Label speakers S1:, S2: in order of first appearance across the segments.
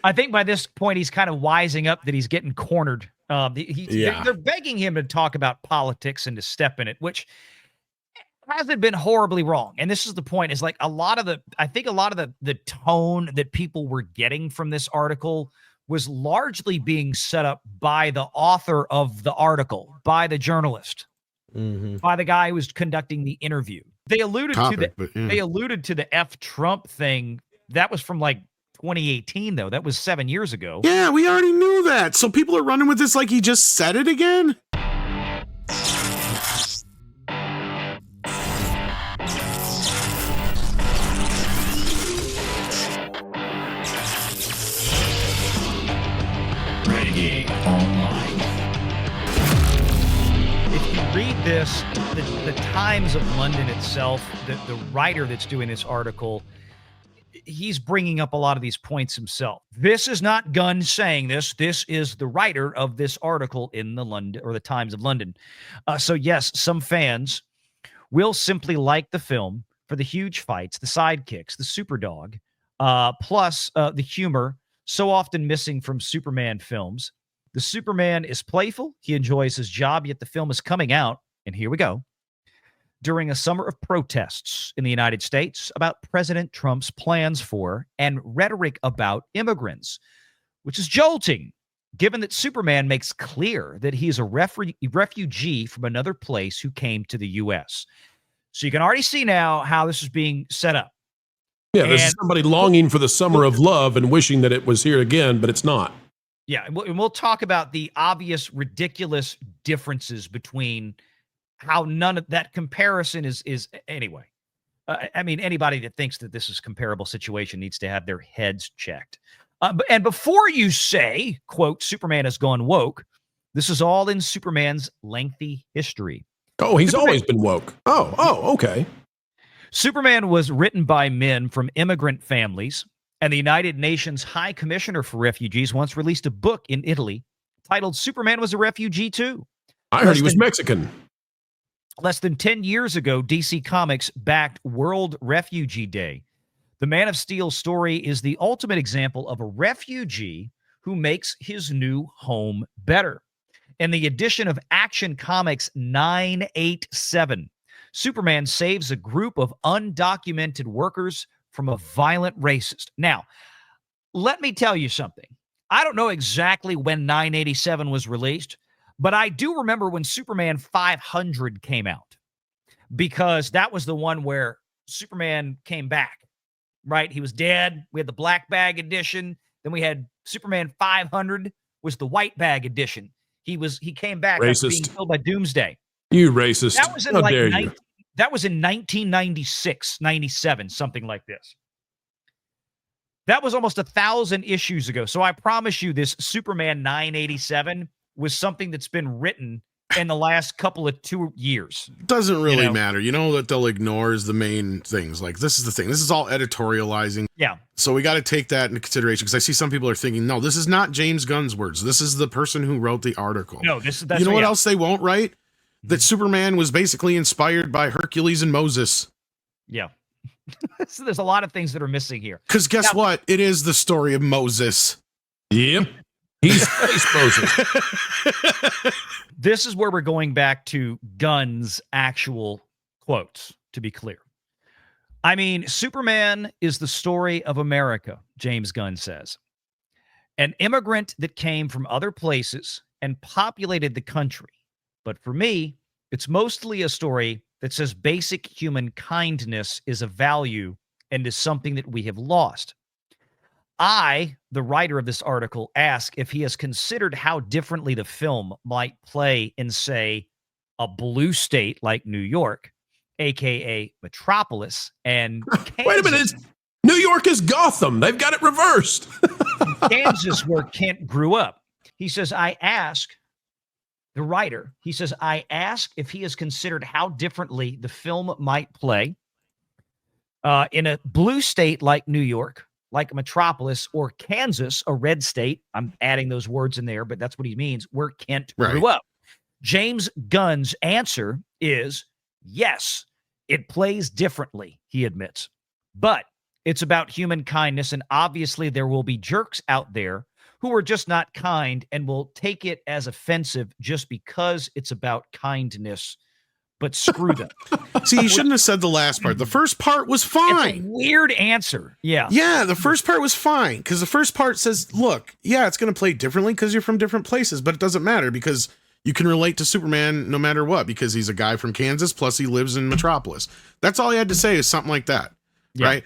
S1: I think by this point he's kind of wising up that he's getting cornered. They're begging him to talk about politics and to step in it, which hasn't been horribly wrong. And this is the point, is like I think a lot of the tone that people were getting from this article was largely being set up by the author of the article, by the journalist, by the guy who was conducting the interview. They alluded to the F Trump thing. That was from like 2018, though. That was 7 years ago.
S2: Yeah, we already knew that. So people are running with this like he just said it again?
S1: Read this, the Times of London itself, the writer that's doing this article, he's bringing up a lot of these points himself. This is not Gunn saying this. This is the writer of this article in the Times of London. So yes, some fans will simply like the film for the huge fights, the sidekicks, the superdog, plus the humor so often missing from Superman films. The Superman is playful. He enjoys his job, yet the film is coming out, and here we go, during a summer of protests in the United States about President Trump's plans for and rhetoric about immigrants, which is jolting, given that Superman makes clear that he is a refugee from another place who came to the U.S. So you can already see now how this is being set up.
S3: Yeah, there's somebody longing for the summer of love and wishing that it was here again, but it's not.
S1: Yeah, and we'll talk about the obvious, ridiculous differences between how none of that comparison is anyway. I mean, anybody that thinks that this is a comparable situation needs to have their heads checked. And before you say, quote, Superman has gone woke, this is all in Superman's lengthy history.
S3: Oh, he's always been woke. Oh, okay.
S1: Superman was written by men from immigrant families. And the United Nations High Commissioner for Refugees once released a book in Italy titled Superman Was a Refugee Too.
S3: I heard he was Mexican.
S1: Less than 10 years ago, DC Comics backed World Refugee Day. The Man of Steel story is the ultimate example of a refugee who makes his new home better. In the edition of Action Comics 987, Superman saves a group of undocumented workers from a violent racist. Now, let me tell you something. I don't know exactly when 987 was released, but I do remember when Superman 500 came out, because that was the one where Superman came back, right? He was dead. We had the black bag edition. Then we had Superman 500 was the white bag edition. He came back after being killed by Doomsday.
S3: You racist.
S1: That was in That was in 1996, 97, something like this. That was almost 1,000 issues ago. So I promise you this Superman 987 was something that's been written in the last couple of 2 years.
S2: Doesn't really matter. You know that they'll ignore the main things. Like, this is the thing. This is all editorializing.
S1: Yeah.
S2: So we got to take that into consideration, because I see some people are thinking, no, this is not James Gunn's words. This is the person who wrote the article.
S1: No, that's
S2: you know what else they won't write? That Superman was basically inspired by Hercules and Moses.
S1: Yeah. So there's a lot of things that are missing here.
S2: Because guess what? It is the story of Moses.
S3: Yep. He's Space Moses.
S1: This is where we're going back to Gunn's actual quotes, to be clear. I mean, Superman is the story of America, James Gunn says. An immigrant that came from other places and populated the country. But for me, it's mostly a story that says basic human kindness is a value and is something that we have lost. I, the writer of this article, ask if he has considered how differently the film might play in, say, a blue state like New York, a.k.a. Metropolis, and Kansas.
S3: Wait a minute. New York is Gotham. They've got it reversed.
S1: Kansas, where Kent grew up. He says, I ask if he has considered how differently the film might play in a blue state like New York, like Metropolis, or Kansas, a red state. I'm adding those words in there, but that's what he means, where Kent grew up. James Gunn's answer is yes, it plays differently, he admits. But It's about human kindness, and obviously there will be jerks out there who are just not kind and will take it as offensive just because it's about kindness, but screw them.
S2: See, you shouldn't have said the last part. The first part was
S1: It's
S2: fine.
S1: a weird answer. Yeah.
S2: Yeah, the first part was fine because the first part says, look, yeah, it's going to play differently because you're from different places, but it doesn't matter because you can relate to Superman no matter what because he's a guy from Kansas, plus he lives in Metropolis. That's all he had to say is something like that, right?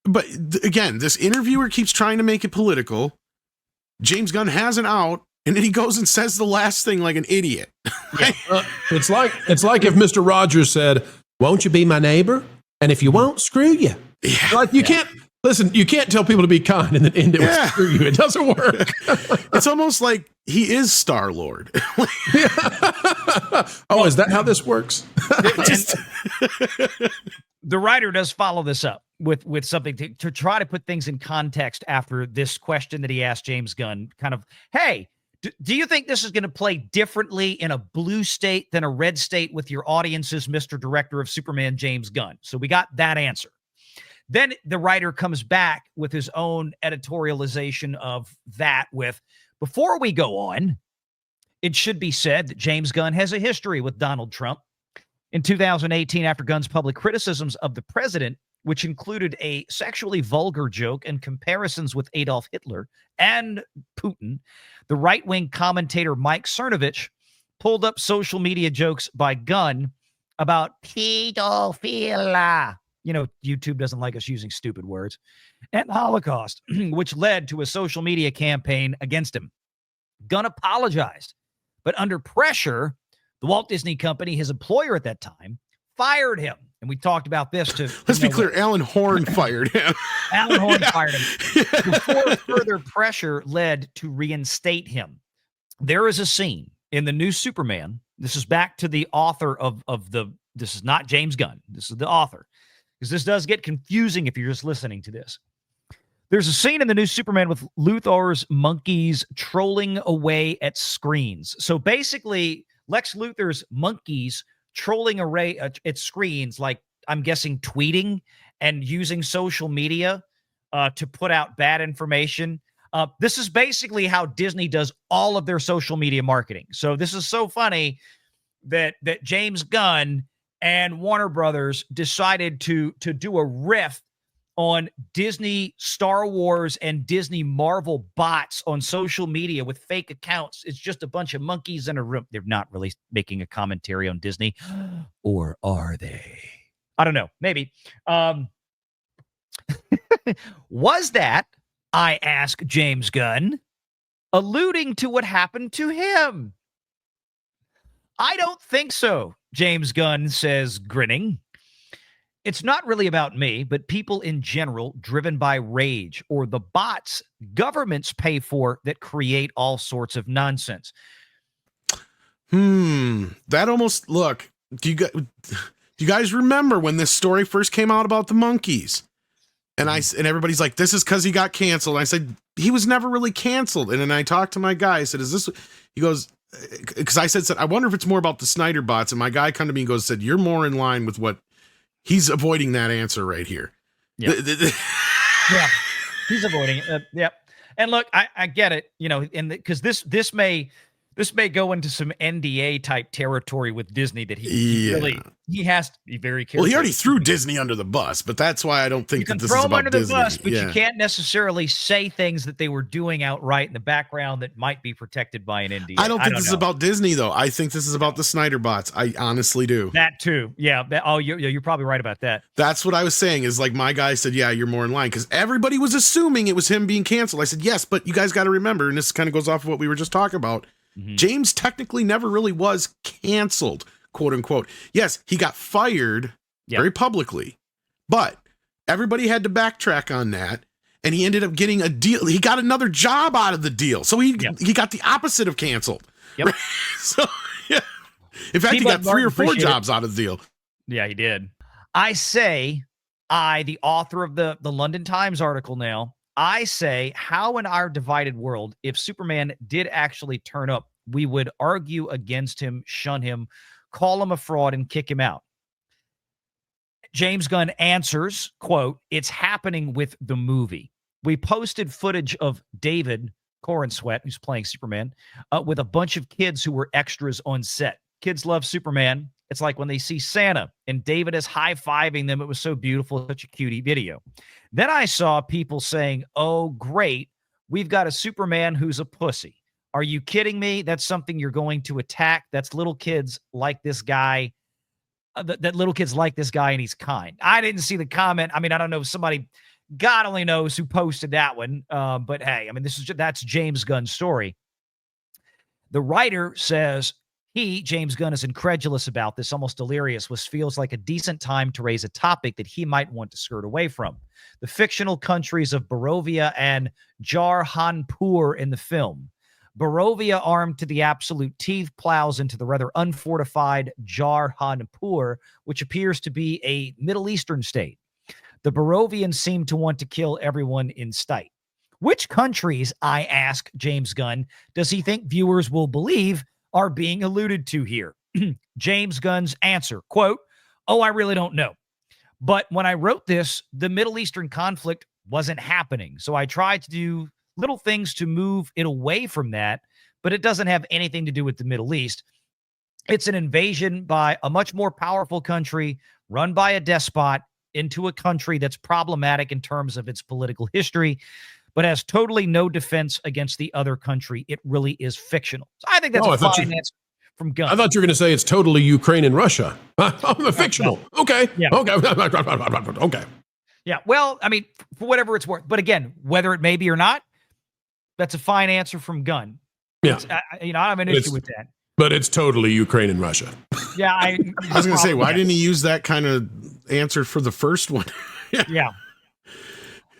S2: But again, this interviewer keeps trying to make it political. James Gunn has an out, and then he goes and says the last thing like an idiot.
S3: It's like if Mr. Rogers said, "Won't you be my neighbor? And if you won't, screw you."
S2: Yeah.
S3: Like you can't listen. You can't tell people to be kind and then end it with screw you. It doesn't work.
S2: It's almost like he is Star-Lord.
S3: Oh, is that how this works?
S1: The writer does follow this up with something to try to put things in context after this question that he asked James Gunn. Kind of, hey, do you think this is going to play differently in a blue state than a red state with your audiences, Mr. Director of Superman, James Gunn? So we got that answer. Then the writer comes back with his own editorialization of that with, before we go on, it should be said that James Gunn has a history with Donald Trump. In 2018, after Gunn's public criticisms of the president, which included a sexually vulgar joke and comparisons with Adolf Hitler and Putin, the right-wing commentator Mike Cernovich pulled up social media jokes by Gunn about pedophilia. You know, YouTube doesn't like us using stupid words. And Holocaust, which led to a social media campaign against him. Gunn apologized, but under pressure, the Walt Disney Company, his employer at that time, fired him. And we talked about this to...
S2: Let's be clear, Alan Horn fired him.
S1: Alan Horn fired him. Before further pressure led to reinstate him. There is a scene in the new Superman. This is back to the author of the... This is not James Gunn. This is the author. Because this does get confusing if you're just listening to this. There's a scene in the new Superman with Luthor's monkeys trolling away at screens. So basically, Lex Luthor's monkeys trolling away at screens, like I'm guessing tweeting and using social media to put out bad information. This is basically how Disney does all of their social media marketing. So this is so funny that James Gunn and Warner Brothers decided to do a riff on Disney Star Wars and Disney Marvel bots on social media with fake accounts. It's just a bunch of monkeys in a room. They're not really making a commentary on Disney, or are they? I don't know. Maybe. Was that, I ask James Gunn, alluding to what happened to him? I don't think so, James Gunn says, grinning. It's not really about me, but people in general driven by rage or the bots governments pay for that create all sorts of nonsense.
S2: That almost, look, do you guys remember when this story first came out about the monkeys? And and everybody's like, this is because he got canceled. And I said, he was never really canceled. And then I talked to my guy. I said, is this, he goes, because I said, I wonder if it's more about the Snyder bots. And my guy come to me and goes, said, you're more in line with what he's avoiding that answer right here.
S1: Yep. Yeah, he's avoiding it. Yep. And look, I get it, you know, and because this may go into some NDA type territory with Disney that he has to be very careful.
S2: Well, he already threw Disney under the bus, but that's why I don't think that this is about Disney. You can throw him under the bus,
S1: but you can't necessarily say things that they were doing outright in the background that might be protected by an NDA.
S2: I don't think this is about Disney, though. I think this is about the Snyder bots. I honestly do.
S1: That too. Yeah. You're probably right about that.
S2: That's what I was saying is like my guy said, yeah, you're more in line because everybody was assuming it was him being canceled. I said, yes, but you guys got to remember, and this kind of goes off of what we were just talking about. Mm-hmm. James technically never really was canceled, quote unquote. Yes, he got fired very publicly, but everybody had to backtrack on that. And he ended up getting a deal. He got another job out of the deal. So he got the opposite of canceled. Yep. Right? So, yeah. In fact, he got 3 or 4 jobs out of the deal.
S1: Yeah, he did. I say, the author of the London Times article now, I say, how in our divided world, if Superman did actually turn up, we would argue against him, shun him, call him a fraud, and kick him out. James Gunn answers, quote, "It's happening with the movie. We posted footage of David Corenswet, who's playing Superman, with a bunch of kids who were extras on set. Kids love Superman. It's like when they see Santa and David is high-fiving them. It was so beautiful, such a cutie video. Then I saw people saying, oh, great, we've got a Superman who's a pussy. Are you kidding me? That's something you're going to attack. That's little kids like this guy. That little kids like this guy and he's kind." I didn't see the comment. I mean, I don't know if somebody, God only knows who posted that one. But hey, I mean, that's James Gunn's story. The writer says James Gunn, is incredulous about this, almost delirious, feels like a decent time to raise a topic that he might want to skirt away from. The fictional countries of Barovia and Jarhanpur in the film. Barovia, armed to the absolute teeth, plows into the rather unfortified Jarhanpur, which appears to be a Middle Eastern state. The Barovians seem to want to kill everyone in sight. Which countries, I ask James Gunn, does he think viewers will believe are being alluded to here? James Gunn's answer, quote, "Oh, I really don't know. But when I wrote this, the Middle Eastern conflict wasn't happening. So I tried to do little things to move it away from that, but it doesn't have anything to do with the Middle East. It's an invasion by a much more powerful country run by a despot into a country that's problematic in terms of its political history, but has totally no defense against the other country. It really is fictional." So I think that's a fine answer from Gunn.
S3: I thought you were going to say it's totally Ukraine and Russia. I'm fictional. Okay.
S1: Yeah.
S3: Okay. Okay.
S1: Yeah. Well, I mean, for whatever it's worth. But again, whether it may be or not, that's a fine answer from Gunn.
S3: Yeah.
S1: I have an issue with that.
S3: But it's totally Ukraine and Russia.
S1: Yeah. I
S2: was going to say, why didn't he use that kind of answer for the first one?
S1: Yeah.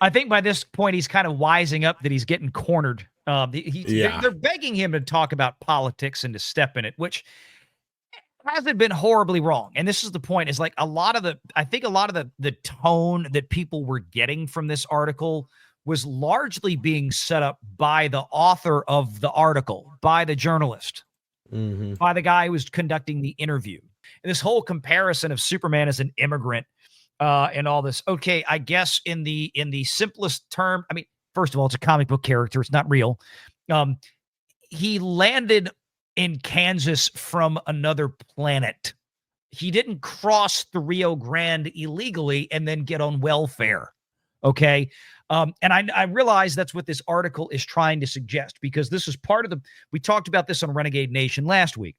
S1: I think by this point, he's kind of wising up that he's getting cornered. They're begging him to talk about politics and to step in it, which hasn't been horribly wrong. And this is the point, is like I think a lot of the tone that people were getting from this article was largely being set up by the author of the article, by the journalist, by the guy who was conducting the interview. And this whole comparison of Superman as an immigrant and all this. Okay, I guess in the simplest term, I mean, first of all, it's a comic book character. It's not real. He landed in Kansas from another planet. He didn't cross the Rio Grande illegally and then get on welfare. Okay. And I realize that's what this article is trying to suggest, because this is part of we talked about this on Renegade Nation last week.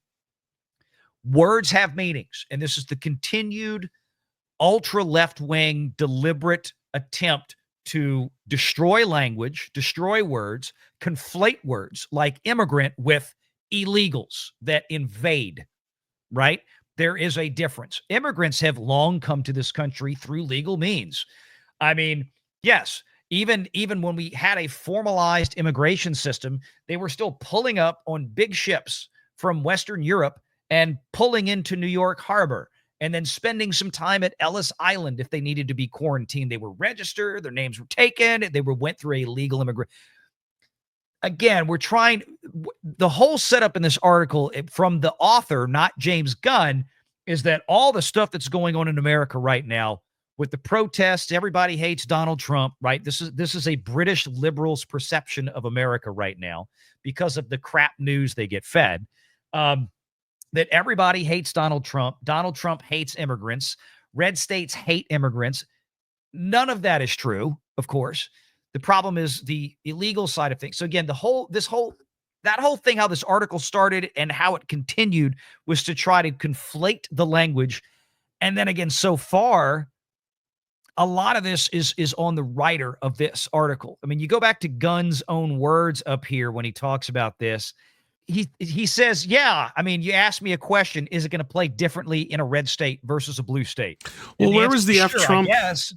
S1: Words have meanings. And this is the continued ultra left-wing deliberate attempt to destroy language, destroy words, conflate words like immigrant with illegals that invade, right? There is a difference. Immigrants have long come to this country through legal means. I mean, yes, even when we had a formalized immigration system, they were still pulling up on big ships from Western Europe and pulling into New York Harbor and then spending some time at Ellis Island if they needed to be quarantined. They were registered, their names were taken, they went through a legal immigration. Again, the whole setup in this article from the author, not James Gunn, is that all the stuff that's going on in America right now with the protests, everybody hates Donald Trump, right? This is a British liberals' perception of America right now because of the crap news they get fed. That everybody hates Donald Trump. Donald Trump hates immigrants. Red states hate immigrants. None of that is true, of course. The problem is the illegal side of things. So again, that whole thing, how this article started and how it continued, was to try to conflate the language. And then again, so far, a lot of this is on the writer of this article. I mean, you go back to Gunn's own words up here when he talks about this. He says, yeah, I mean, you asked me a question, is it going to play differently in a red state versus a blue state?
S2: Well, where was the F Trump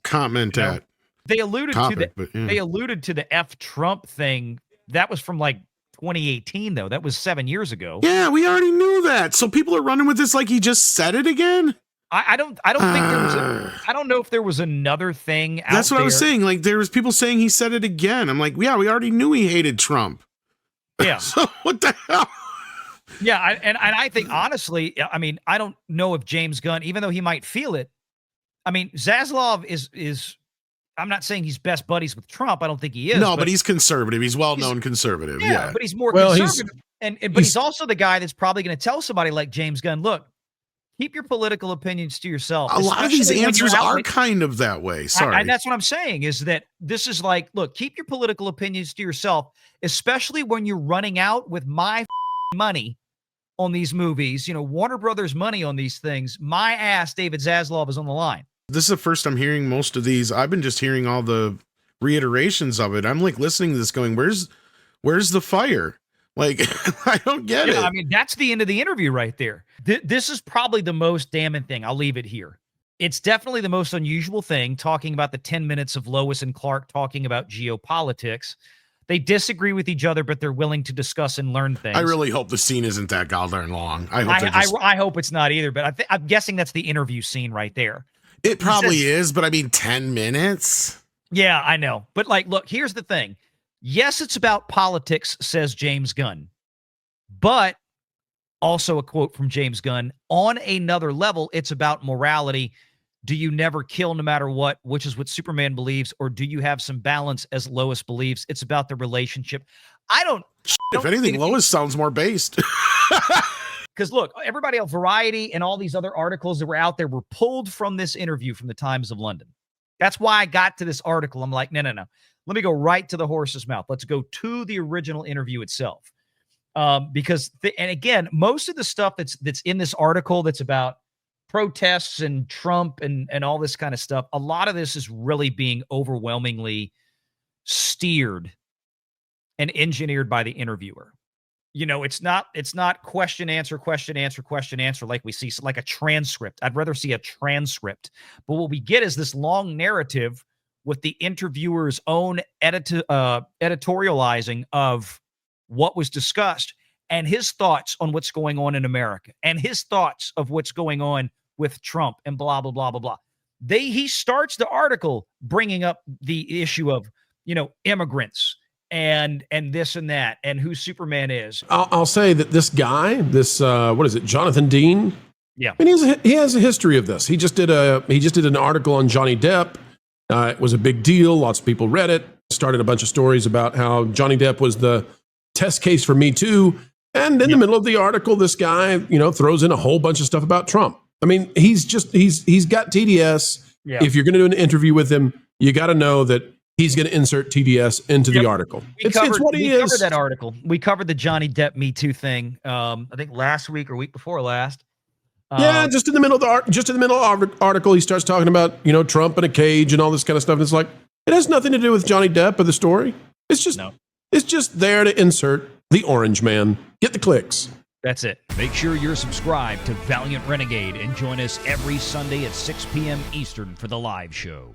S2: comment at?
S1: They alluded to the F Trump thing. That was from like 2018, though. That was 7 years ago.
S2: Yeah, we already knew that. So people are running with this like he just said it again.
S1: I don't think there was I don't know if there was another thing out
S2: That's what
S1: there.
S2: I was saying. Like, there was people saying he said it again. I'm like, yeah, we already knew he hated Trump.
S1: Yeah.
S2: So what the hell?
S1: Yeah, and I think, honestly, I mean, I don't know if James Gunn, even though he might feel it, I mean, Zaslav is I'm not saying he's best buddies with Trump. I don't think he is.
S2: No, but he's conservative. He's well-known conservative. Yeah.
S1: But he's more
S3: Well,
S1: conservative. But he's also the guy that's probably going to tell somebody like James Gunn, look, keep your political opinions to yourself.
S2: A lot of these
S1: especially when
S2: answers
S1: you're out
S2: are
S1: with-
S2: kind of that way. Sorry.
S1: And that's what I'm saying is that this is like, look, keep your political opinions to yourself, especially when you're running out with my money on these movies, Warner Brothers money on these things. My ass, David Zaslav, is on the line.
S2: This is the first I'm hearing most of these. I've been just hearing all the reiterations of it. I'm like listening to this going, where's the fire? Like, I don't get it.
S1: I mean, that's the end of the interview right there. This is probably the most damning thing. I'll leave it here. It's definitely the most unusual thing, talking about the 10 minutes of Lois and Clark talking about geopolitics. They disagree with each other, but they're willing to discuss and learn things.
S2: I really hope the scene isn't that goddamn long.
S1: I hope it's not either, but I'm guessing that's the interview scene right there.
S2: It probably is, but I mean, 10 minutes?
S1: Yeah, I know. But look, here's the thing. Yes, it's about politics, says James Gunn. But also a quote from James Gunn, on another level, it's about morality. Do you never kill no matter what, which is what Superman believes, or do you have some balance as Lois believes? It's about the relationship.
S2: If anything, Lois sounds more based.
S1: Because look, everybody else, Variety and all these other articles that were out there were pulled from this interview from the Times of London. That's why I got to this article. I'm like, no. Let me go right to the horse's mouth. Let's go to the original interview itself. Because again, most of the stuff that's in this article that's about protests and Trump and all this kind of stuff, a lot of this is really being overwhelmingly steered and engineered by the interviewer. It's not question, answer, like we see, like a transcript. I'd rather see a transcript. But what we get is this long narrative with the interviewer's own editorializing of what was discussed and his thoughts on what's going on in America and his thoughts of what's going on with Trump and blah, blah, blah, blah, blah. He starts the article bringing up the issue of, immigrants and this and that, and who Superman is.
S3: I'll say that this guy, what is it, Jonathan Dean?
S1: Yeah,
S3: I mean, he has a history of this. He just did an article on Johnny Depp. It was a big deal. Lots of people read it. Started a bunch of stories about how Johnny Depp was the test case for Me Too. And in the middle of the article, this guy, throws in a whole bunch of stuff about Trump. I mean, he's got TDS.
S1: Yeah.
S3: If you're going to do an interview with him, you got to know that he's going to insert TDS into the article.
S1: It's what he is. We covered that article. We covered the Johnny Depp Me Too thing. I think last week or week before last.
S3: Just in the middle of the article, he starts talking about Trump in a cage and all this kind of stuff. And it's like, it has nothing to do with Johnny Depp or the story. It's just there to insert the Orange Man. Get the clicks.
S1: That's it. Make sure you're subscribed to Valiant Renegade and join us every Sunday at 6 p.m. Eastern for the live show.